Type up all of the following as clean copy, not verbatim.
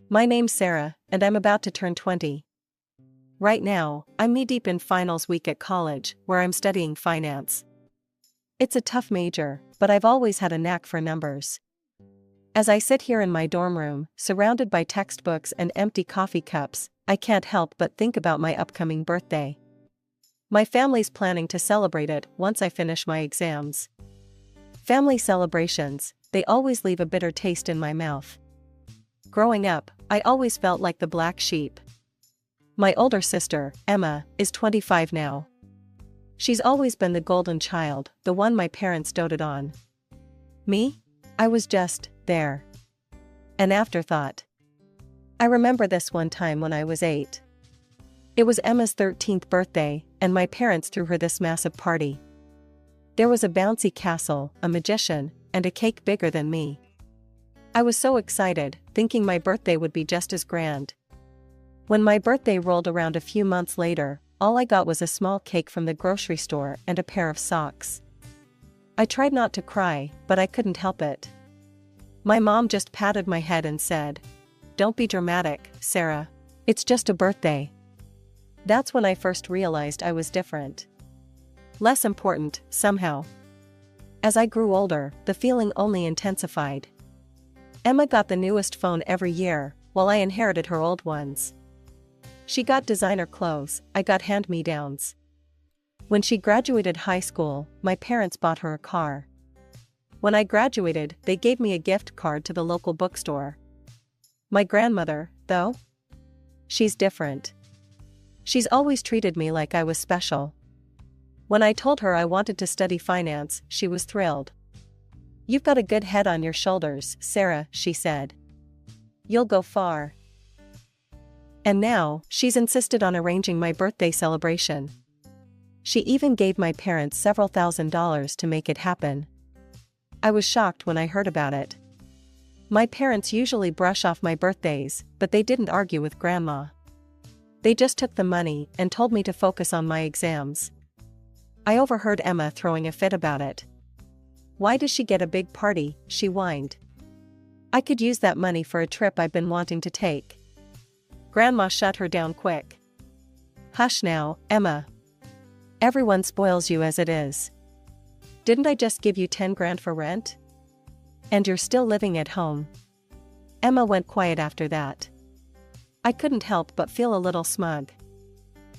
My name's Sarah, and I'm about to turn 20. Right now, I'm knee-deep in finals week at college, where I'm studying finance. It's a tough major, but I've always had a knack for numbers. As I sit here in my dorm room, surrounded by textbooks and empty coffee cups, I can't help but think about my upcoming birthday. My family's planning to celebrate it once I finish my exams. Family celebrations, they always leave a bitter taste in my mouth. Growing up, I always felt like the black sheep. My older sister, Emma, is 25 now. She's always been the golden child, the one my parents doted on. Me? I was just there. An afterthought. I remember this one time when I was 8. It was Emma's 13th birthday, and my parents threw her this massive party. There was a bouncy castle, a magician, and a cake bigger than me. I was so excited, thinking my birthday would be just as grand. When my birthday rolled around a few months later, all I got was a small cake from the grocery store and a pair of socks. I tried not to cry, but I couldn't help it. My mom just patted my head and said, "Don't be dramatic, Sarah. It's just a birthday." That's when I first realized I was different. Less important, somehow. As I grew older, the feeling only intensified. Emma got the newest phone every year, while I inherited her old ones. She got designer clothes, I got hand-me-downs. When she graduated high school, my parents bought her a car. When I graduated, they gave me a gift card to the local bookstore. My grandmother, though? She's different. She's always treated me like I was special. When I told her I wanted to study finance, she was thrilled. "You've got a good head on your shoulders, Sarah," she said. "You'll go far." And now, she's insisted on arranging my birthday celebration. She even gave my parents several $1,000s to make it happen. I was shocked when I heard about it. My parents usually brush off my birthdays, but they didn't argue with Grandma. They just took the money and told me to focus on my exams. I overheard Emma throwing a fit about it. "Why does she get a big party?" she whined. "I could use that money for a trip I've been wanting to take." Grandma shut her down quick. "Hush now, Emma. Everyone spoils you as it is. Didn't I just give you 10 grand for rent? And you're still living at home." Emma went quiet after that. I couldn't help but feel a little smug.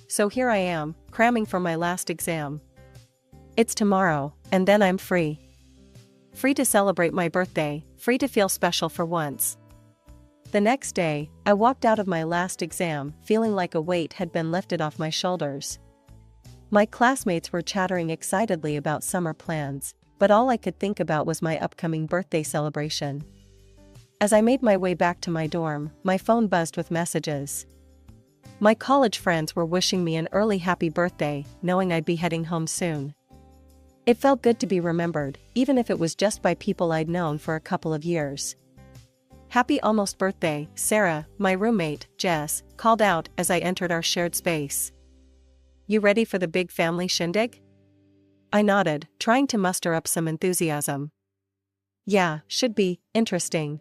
So here I am, cramming for my last exam. It's tomorrow, and then I'm free. Free to celebrate my birthday, free to feel special for once. The next day, I walked out of my last exam feeling like a weight had been lifted off my shoulders. My classmates were chattering excitedly about summer plans, but all I could think about was my upcoming birthday celebration. As I made my way back to my dorm, my phone buzzed with messages. My college friends were wishing me an early happy birthday, knowing I'd be heading home soon. It felt good to be remembered, even if it was just by people I'd known for a couple of years. "Happy almost birthday, Sarah," my roommate, Jess, called out as I entered our shared space. "You ready for the big family shindig?" I nodded, trying to muster up some enthusiasm. "Yeah, should be interesting."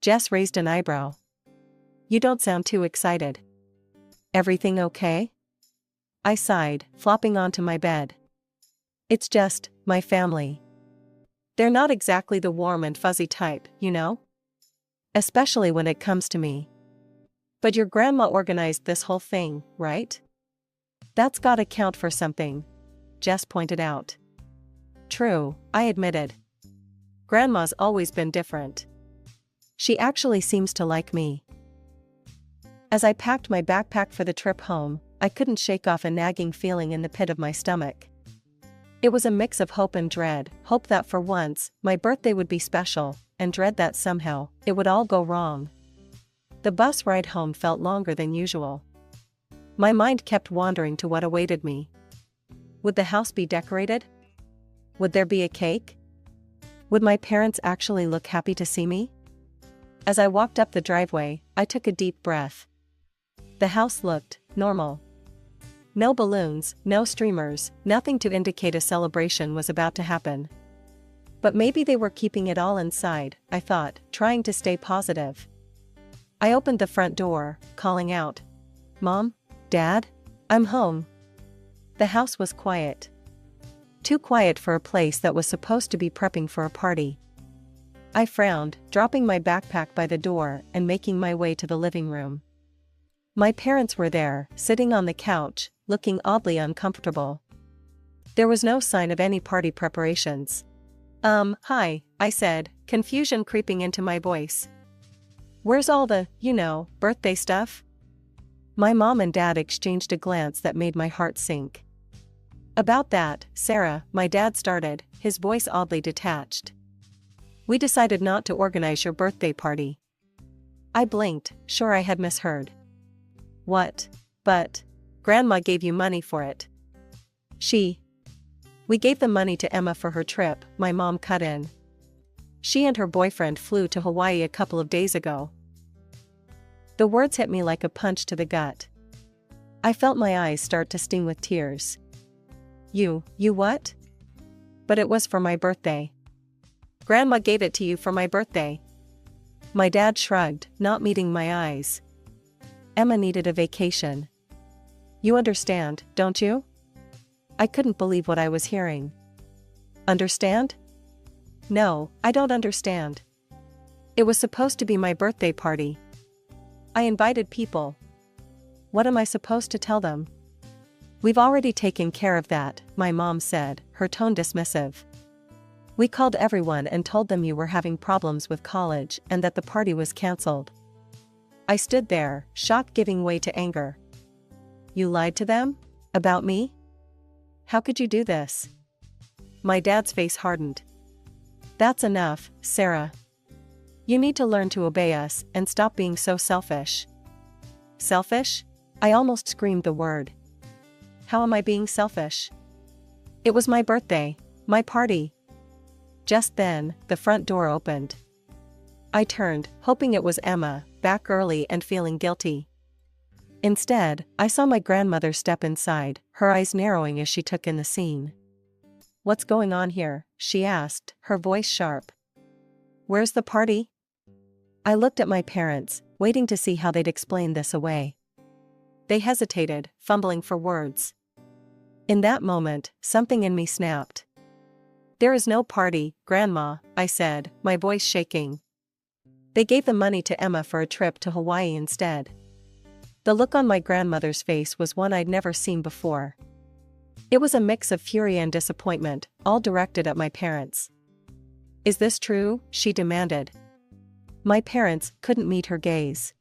Jess raised an eyebrow. "You don't sound too excited. Everything okay?" I sighed, flopping onto my bed. "It's just, my family. They're not exactly the warm and fuzzy type, you know? Especially when it comes to me. But your grandma organized this whole thing, right? That's gotta count for something," Jess pointed out. "True," I admitted. "Grandma's always been different. She actually seems to like me." As I packed my backpack for the trip home, I couldn't shake off a nagging feeling in the pit of my stomach. It was a mix of hope and dread, hope that for once, my birthday would be special, and dread that somehow, it would all go wrong. The bus ride home felt longer than usual. My mind kept wandering to what awaited me. Would the house be decorated? Would there be a cake? Would my parents actually look happy to see me? As I walked up the driveway, I took a deep breath. The house looked normal. No balloons, no streamers, nothing to indicate a celebration was about to happen. But maybe they were keeping it all inside, I thought, trying to stay positive. I opened the front door, calling out, "Mom? Dad? I'm home." The house was quiet. Too quiet for a place that was supposed to be prepping for a party. I frowned, dropping my backpack by the door and making my way to the living room. My parents were there, sitting on the couch, looking oddly uncomfortable. There was no sign of any party preparations. Hi, I said, confusion creeping into my voice. "Where's all the, birthday stuff?" My mom and dad exchanged a glance that made my heart sink. "About that, Sarah," my dad started, his voice oddly detached. "We decided not to organize your birthday party." I blinked, sure I had misheard. "What? But Grandma gave you money for it." We gave the money to Emma for her trip," my mom cut in. "She and her boyfriend flew to Hawaii a couple of days ago." The words hit me like a punch to the gut. I felt my eyes start to sting with tears. You what?" "But it was for my birthday." "Grandma gave it to you for my birthday." My dad shrugged, not meeting my eyes. "Emma needed a vacation. You understand, don't you?" I couldn't believe what I was hearing. "Understand?" "No, I don't understand. It was supposed to be my birthday party. I invited people. What am I supposed to tell them?" "We've already taken care of that," my mom said, her tone dismissive. "We called everyone and told them you were having problems with college and that the party was cancelled." I stood there, shock giving way to anger. "You lied to them? About me? How could you do this?" My dad's face hardened. "That's enough, Sarah. You need to learn to obey us and stop being so selfish." "Selfish?" I almost screamed the word. "How am I being selfish? It was my birthday, my party." Just then, the front door opened. I turned, hoping it was Emma, back early and feeling guilty. Instead, I saw my grandmother step inside, her eyes narrowing as she took in the scene. "What's going on here?" she asked, her voice sharp. "Where's the party?" I looked at my parents, waiting to see how they'd explain this away. They hesitated, fumbling for words. In that moment, something in me snapped. "There is no party, Grandma," I said, my voice shaking. "They gave the money to Emma for a trip to Hawaii instead." The look on my grandmother's face was one I'd never seen before. It was a mix of fury and disappointment, all directed at my parents. "Is this true?" she demanded. My parents couldn't meet her gaze.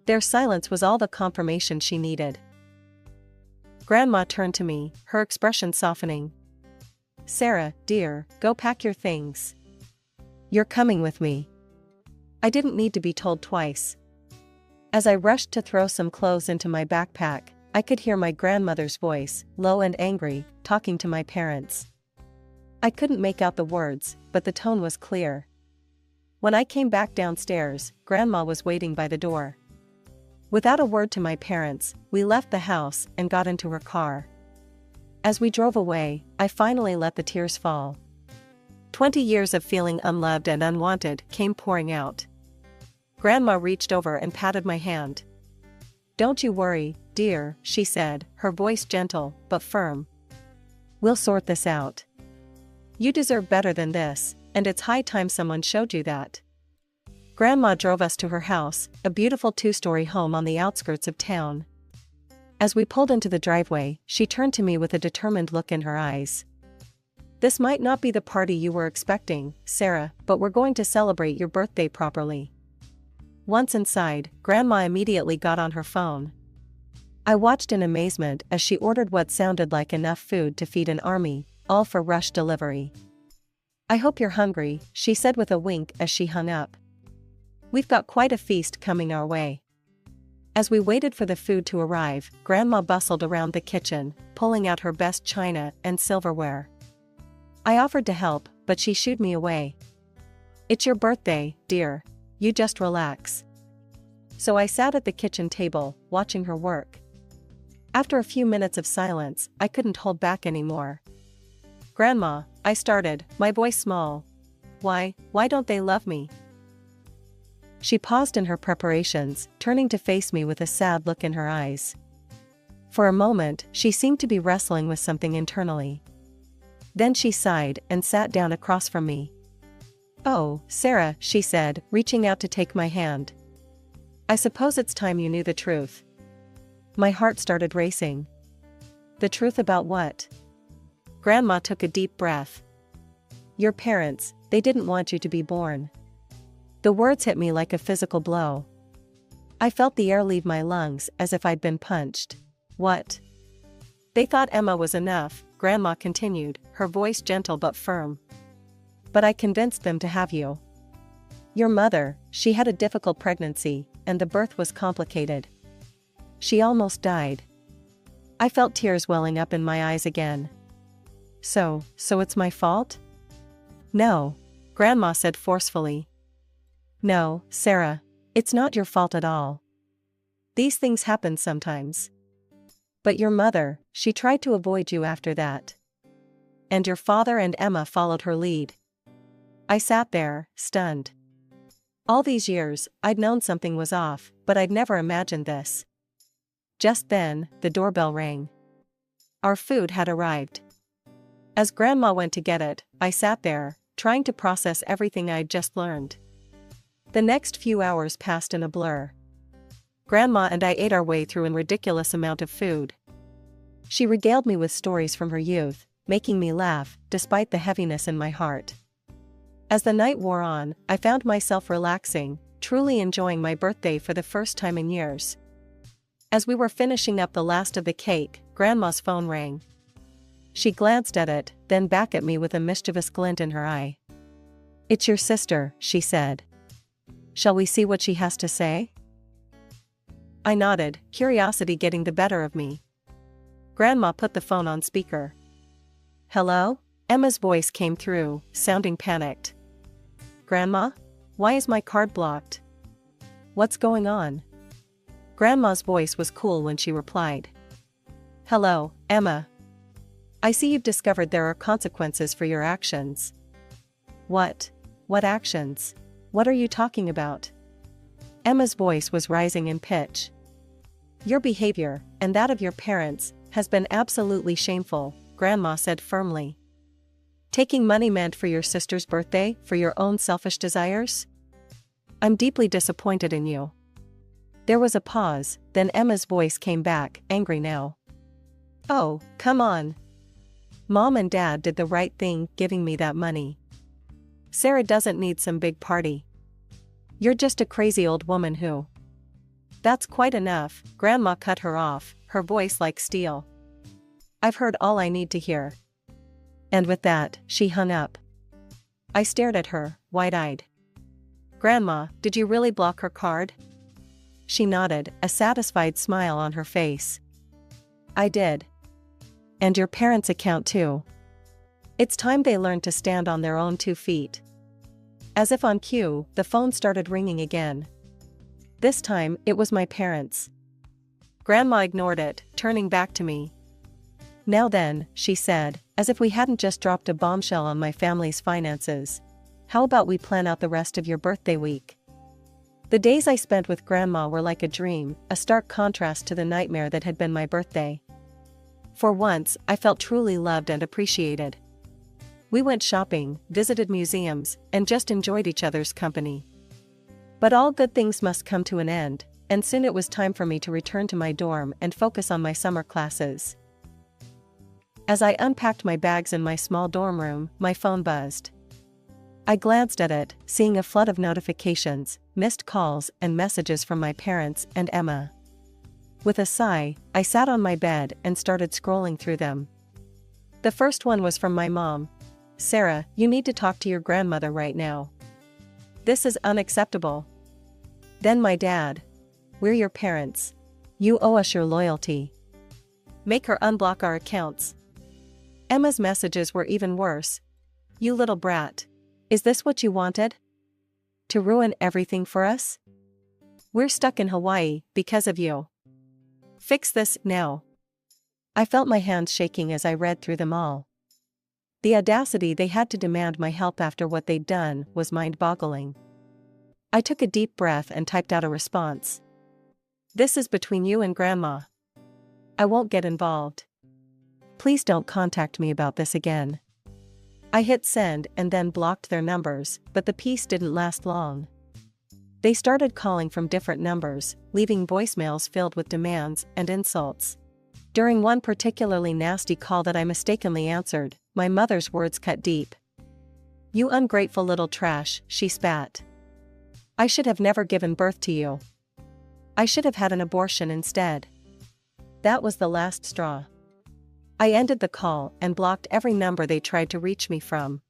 Their silence was all the confirmation she needed. Grandma turned to me, her expression softening. "Sarah, dear, go pack your things. You're coming with me." I didn't need to be told twice. As I rushed to throw some clothes into my backpack, I could hear my grandmother's voice, low and angry, talking to my parents. I couldn't make out the words, but the tone was clear. When I came back downstairs, Grandma was waiting by the door. Without a word to my parents, we left the house and got into her car. As we drove away, I finally let the tears fall. 20 years of feeling unloved and unwanted came pouring out. Grandma reached over and patted my hand. "Don't you worry, dear," she said, her voice gentle but firm. "We'll sort this out. You deserve better than this, and it's high time someone showed you that." Grandma drove us to her house, a beautiful 2-story home on the outskirts of town. As we pulled into the driveway, she turned to me with a determined look in her eyes. "This might not be the party you were expecting, Sarah, but we're going to celebrate your birthday properly." Once inside, Grandma immediately got on her phone. I watched in amazement as she ordered what sounded like enough food to feed an army, all for rush delivery. "I hope you're hungry," she said with a wink as she hung up. "We've got quite a feast coming our way." As we waited for the food to arrive, Grandma bustled around the kitchen, pulling out her best china and silverware. I offered to help, but she shooed me away. "It's your birthday, dear. You just relax." So I sat at the kitchen table, watching her work. After a few minutes of silence, I couldn't hold back anymore. "Grandma," I started, my voice small. Why don't they love me?" She paused in her preparations, turning to face me with a sad look in her eyes. For a moment, she seemed to be wrestling with something internally. Then she sighed and sat down across from me. "Oh, Sarah," she said, reaching out to take my hand. "I suppose it's time you knew the truth." My heart started racing. The truth about what? Grandma took a deep breath. "Your parents, they didn't want you to be born." The words hit me like a physical blow. I felt the air leave my lungs as if I'd been punched. "What?" "They thought Emma was enough," Grandma continued, her voice gentle but firm. "But I convinced them to have you. Your mother, she had a difficult pregnancy, and the birth was complicated. She almost died." I felt tears welling up in my eyes again. So it's my fault?" "No," Grandma said forcefully. "No, Sarah, it's not your fault at all. These things happen sometimes. But your mother, she tried to avoid you after that. And your father and Emma followed her lead." I sat there, stunned. All these years, I'd known something was off, but I'd never imagined this. Just then, the doorbell rang. Our food had arrived. As Grandma went to get it, I sat there, trying to process everything I'd just learned. The next few hours passed in a blur. Grandma and I ate our way through a ridiculous amount of food. She regaled me with stories from her youth, making me laugh, despite the heaviness in my heart. As the night wore on, I found myself relaxing, truly enjoying my birthday for the first time in years. As we were finishing up the last of the cake, Grandma's phone rang. She glanced at it, then back at me with a mischievous glint in her eye. "It's your sister," she said. "Shall we see what she has to say?" I nodded, curiosity getting the better of me. Grandma put the phone on speaker. "Hello?" Emma's voice came through, sounding panicked. "Grandma? Why is my card blocked? What's going on?" Grandma's voice was cool when she replied. "Hello, Emma. I see you've discovered there are consequences for your actions." "What? What actions? What are you talking about?" Emma's voice was rising in pitch. "Your behavior, and that of your parents, has been absolutely shameful," Grandma said firmly. "Taking money meant for your sister's birthday for your own selfish desires? I'm deeply disappointed in you." There was a pause, then Emma's voice came back, angry now. "Oh, come on. Mom and Dad did the right thing giving me that money. Sarah doesn't need some big party. You're just a crazy old woman who—" "That's quite enough," Grandma cut her off, her voice like steel. "I've heard all I need to hear." And with that, she hung up. I stared at her, wide-eyed. "Grandma, did you really block her card?" She nodded, a satisfied smile on her face. "I did. And your parents' account too. It's time they learned to stand on their own 2 feet." As if on cue, the phone started ringing again. This time, it was my parents. Grandma ignored it, turning back to me. "Now then," she said, as if we hadn't just dropped a bombshell on my family's finances. "How about we plan out the rest of your birthday week?" The days I spent with Grandma were like a dream, a stark contrast to the nightmare that had been my birthday. For once, I felt truly loved and appreciated. We went shopping, visited museums, and just enjoyed each other's company. But all good things must come to an end, and soon it was time for me to return to my dorm and focus on my summer classes. As I unpacked my bags in my small dorm room, my phone buzzed. I glanced at it, seeing a flood of notifications, missed calls, and messages from my parents and Emma. With a sigh, I sat on my bed and started scrolling through them. The first one was from my mom. "Sarah, you need to talk to your grandmother right now. This is unacceptable." Then my dad. "We're your parents. You owe us your loyalty. Make her unblock our accounts." Emma's messages were even worse. "You little brat. Is this what you wanted? To ruin everything for us? We're stuck in Hawaii because of you. Fix this now." I felt my hands shaking as I read through them all. The audacity they had to demand my help after what they'd done was mind-boggling. I took a deep breath and typed out a response. This is between you and Grandma. I won't get involved. Please don't contact me about this again. I hit send and then blocked their numbers, but the peace didn't last long. They started calling from different numbers, leaving voicemails filled with demands and insults. During one particularly nasty call that I mistakenly answered, my mother's words cut deep. "You ungrateful little trash," she spat. "I should have never given birth to you. I should have had an abortion instead." That was the last straw. I ended the call and blocked every number they tried to reach me from.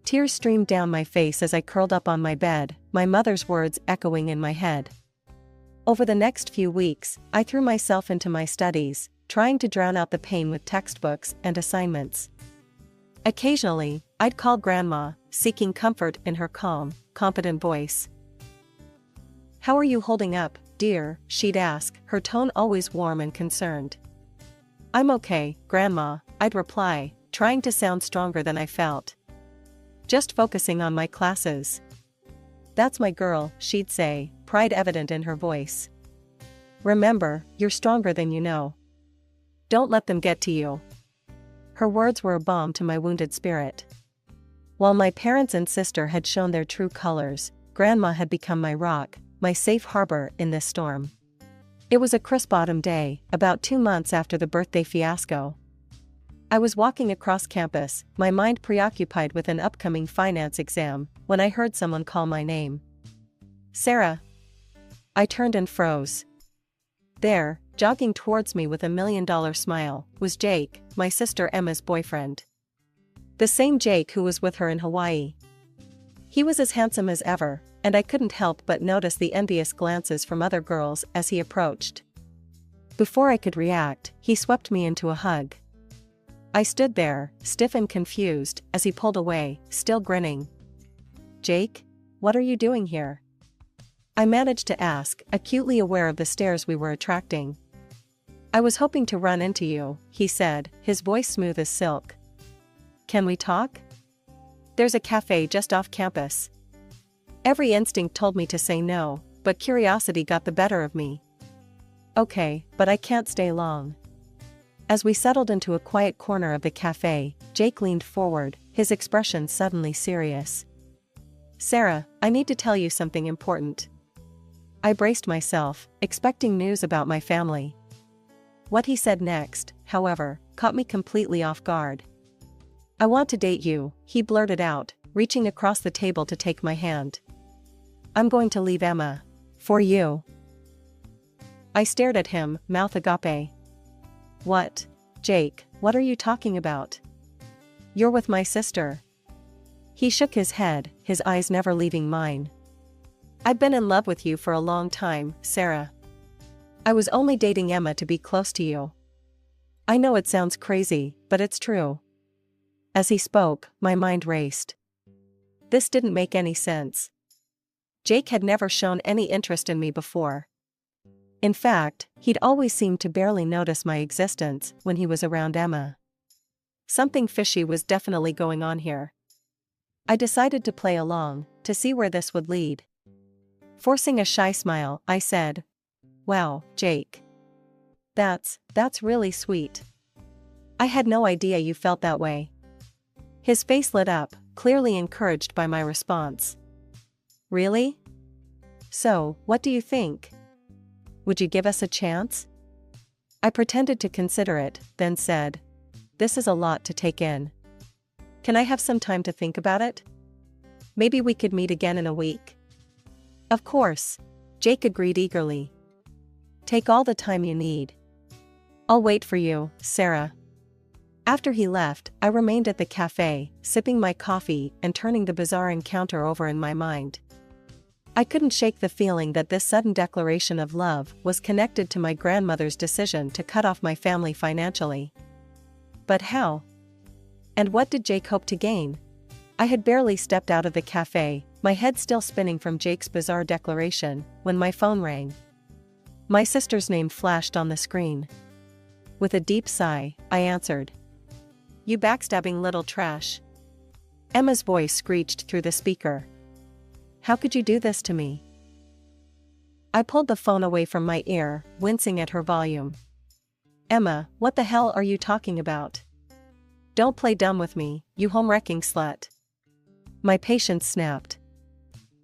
Tears streamed down my face as I curled up on my bed, my mother's words echoing in my head. Over the next few weeks, I threw myself into my studies, trying to drown out the pain with textbooks and assignments. Occasionally, I'd call Grandma, seeking comfort in her calm, competent voice. "How are you holding up, dear?" she'd ask, her tone always warm and concerned. "I'm okay, Grandma," I'd reply, trying to sound stronger than I felt. "Just focusing on my classes." "That's my girl," she'd say, pride evident in her voice. "Remember, you're stronger than you know. Don't let them get to you." Her words were a balm to my wounded spirit. While my parents and sister had shown their true colors, Grandma had become my rock, my safe harbor in this storm. It was a crisp autumn day, about 2 months after the birthday fiasco. I was walking across campus, my mind preoccupied with an upcoming finance exam, when I heard someone call my name. "Sarah." I turned and froze. There, jogging towards me with a $1,000,000 smile, was Jake, my sister Emma's boyfriend. The same Jake who was with her in Hawaii. He was as handsome as ever, and I couldn't help but notice the envious glances from other girls as he approached. Before I could react, he swept me into a hug. I stood there, stiff and confused, as he pulled away, still grinning. "Jake, what are you doing here?" I managed to ask, acutely aware of the stares we were attracting. "I was hoping to run into you," he said, his voice smooth as silk. "Can we talk?" "There's a cafe just off campus." Every instinct told me to say no, but curiosity got the better of me. "Okay, but I can't stay long." As we settled into a quiet corner of the cafe, Jake leaned forward, his expression suddenly serious. "Sarah, I need to tell you something important." I braced myself, expecting news about my family. What he said next, however, caught me completely off guard. "I want to date you," he blurted out, reaching across the table to take my hand. "I'm going to leave Emma. For you." I stared at him, mouth agape. "What? Jake, what are you talking about? You're with my sister." He shook his head, his eyes never leaving mine. "I've been in love with you for a long time, Sarah. I was only dating Emma to be close to you. I know it sounds crazy, but it's true." As he spoke, my mind raced. This didn't make any sense. Jake had never shown any interest in me before. In fact, he'd always seemed to barely notice my existence when he was around Emma. Something fishy was definitely going on here. I decided to play along, to see where this would lead. Forcing a shy smile, I said, "Wow, Jake. That's really sweet. I had no idea you felt that way." His face lit up, clearly encouraged by my response. "Really? So, what do you think? Would you give us a chance?" I pretended to consider it, then said, "This is a lot to take in. Can I have some time to think about it? Maybe we could meet again in a week." "Of course," Jake agreed eagerly. "Take all the time you need. I'll wait for you, Sarah." After he left, I remained at the cafe, sipping my coffee and turning the bizarre encounter over in my mind. I couldn't shake the feeling that this sudden declaration of love was connected to my grandmother's decision to cut off my family financially. But how? And what did Jake hope to gain? I had barely stepped out of the cafe, my head still spinning from Jake's bizarre declaration, when my phone rang. My sister's name flashed on the screen. With a deep sigh, I answered. "You backstabbing little trash." Emma's voice screeched through the speaker. How could you do this to me? I pulled the phone away from my ear, wincing at her volume. Emma, what the hell are you talking about? Don't play dumb with me, you home-wrecking slut. My patience snapped.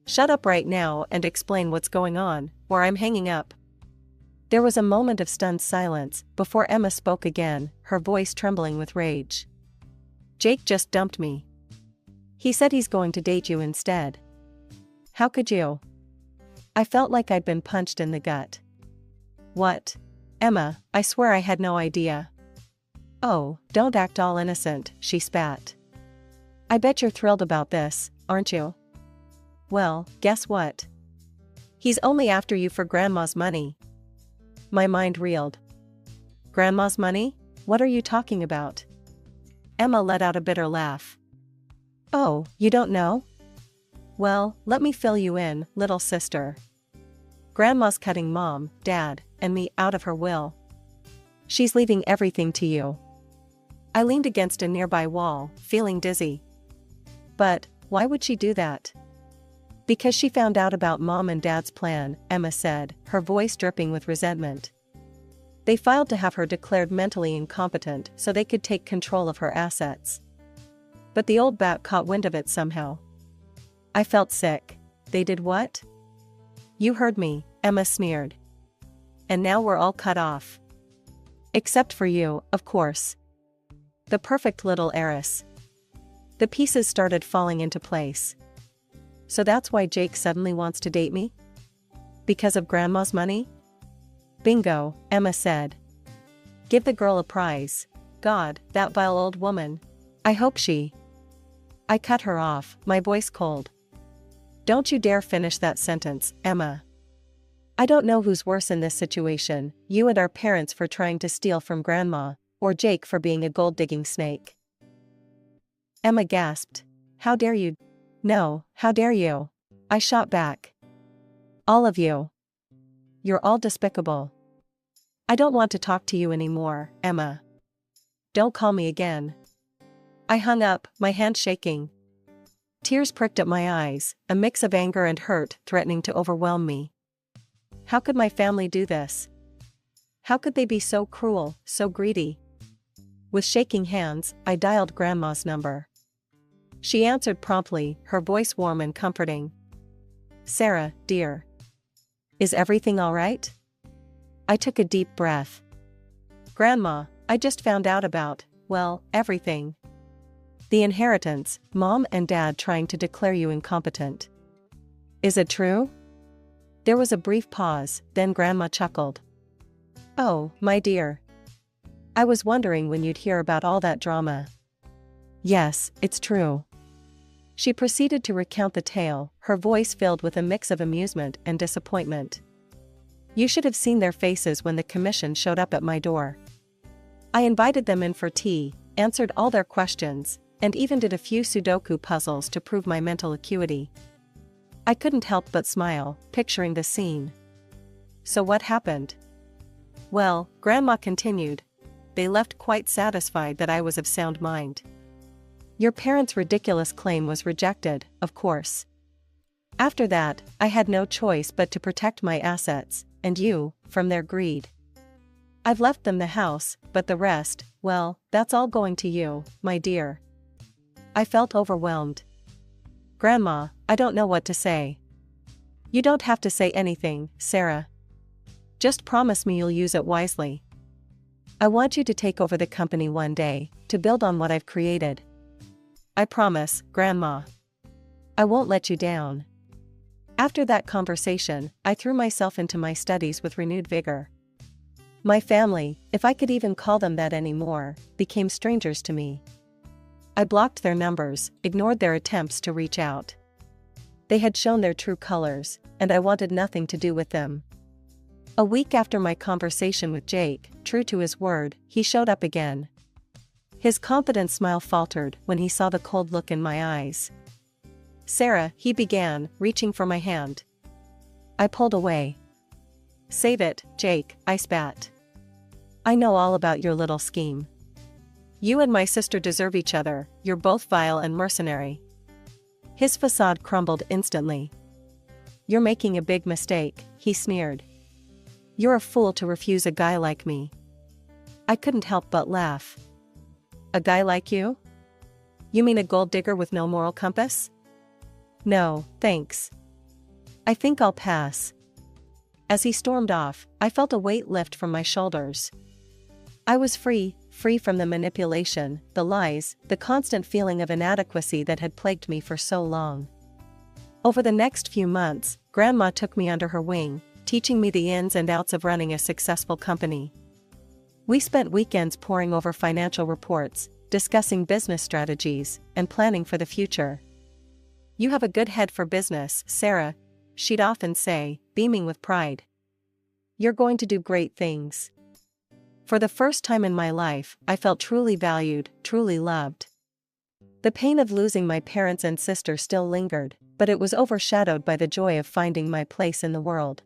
Shut up right now and explain what's going on, or I'm hanging up. There was a moment of stunned silence before Emma spoke again, her voice trembling with rage. Jake just dumped me. He said he's going to date you instead. How could you? I felt like I'd been punched in the gut. What? Emma, I swear I had no idea. Oh, don't act all innocent, she spat. I bet you're thrilled about this, aren't you? Well, guess what? He's only after you for Grandma's money. My mind reeled. Grandma's money? What are you talking about? Emma let out a bitter laugh. Oh, you don't know? Well, let me fill you in, little sister. Grandma's cutting Mom, Dad, and me out of her will. She's leaving everything to you. I leaned against a nearby wall, feeling dizzy. But, why would she do that? Because she found out about Mom and Dad's plan, Emma said, her voice dripping with resentment. They filed to have her declared mentally incompetent so they could take control of her assets. But the old bat caught wind of it somehow. I felt sick. They did what? You heard me, Emma sneered. And now we're all cut off. Except for you, of course. The perfect little heiress. The pieces started falling into place. So that's why Jake suddenly wants to date me? Because of Grandma's money? Bingo, Emma said. Give the girl a prize. God, that vile old woman. I hope she... I cut her off, my voice cold. Don't you dare finish that sentence, Emma. I don't know who's worse in this situation, you and our parents for trying to steal from Grandma, or Jake for being a gold-digging snake. Emma gasped. How dare you? No, how dare you? I shot back. All of you. You're all despicable. I don't want to talk to you anymore, Emma. Don't call me again. I hung up, my hand shaking. Tears pricked at my eyes, a mix of anger and hurt threatening to overwhelm me. How could my family do this? How could they be so cruel, so greedy? With shaking hands, I dialed Grandma's number. She answered promptly, her voice warm and comforting. Sarah, dear. Is everything all right? I took a deep breath. Grandma, I just found out about, well, everything. The inheritance, Mom and Dad trying to declare you incompetent. Is it true? There was a brief pause, then Grandma chuckled. Oh, my dear. I was wondering when you'd hear about all that drama. Yes, it's true. She proceeded to recount the tale, her voice filled with a mix of amusement and disappointment. You should have seen their faces when the commission showed up at my door. I invited them in for tea, answered all their questions, and even did a few Sudoku puzzles to prove my mental acuity. I couldn't help but smile, picturing the scene. So what happened? Well, Grandma continued. They left quite satisfied that I was of sound mind. Your parents' ridiculous claim was rejected, of course. After that, I had no choice but to protect my assets, and you, from their greed. I've left them the house, but the rest, well, that's all going to you, my dear. I felt overwhelmed. Grandma, I don't know what to say. You don't have to say anything, Sarah. Just promise me you'll use it wisely. I want you to take over the company one day, to build on what I've created. I promise, Grandma. I won't let you down. After that conversation, I threw myself into my studies with renewed vigor. My family, if I could even call them that anymore, became strangers to me. I blocked their numbers, ignored their attempts to reach out. They had shown their true colors, and I wanted nothing to do with them. A week after my conversation with Jake, true to his word, he showed up again. His confident smile faltered when he saw the cold look in my eyes. Sarah, he began, reaching for my hand. I pulled away. Save it, Jake, I spat. I know all about your little scheme. You and my sister deserve each other, you're both vile and mercenary. His facade crumbled instantly. "You're making a big mistake," he sneered. "You're a fool to refuse a guy like me." I couldn't help but laugh. "A guy like you? You mean a gold digger with no moral compass?" "No, thanks. I think I'll pass." As he stormed off, I felt a weight lift from my shoulders. I was free from the manipulation, the lies, the constant feeling of inadequacy that had plagued me for so long. Over the next few months, Grandma took me under her wing, teaching me the ins and outs of running a successful company. We spent weekends poring over financial reports, discussing business strategies, and planning for the future. "You have a good head for business, Sarah," she'd often say, beaming with pride. "You're going to do great things." For the first time in my life, I felt truly valued, truly loved. The pain of losing my parents and sister still lingered, but it was overshadowed by the joy of finding my place in the world.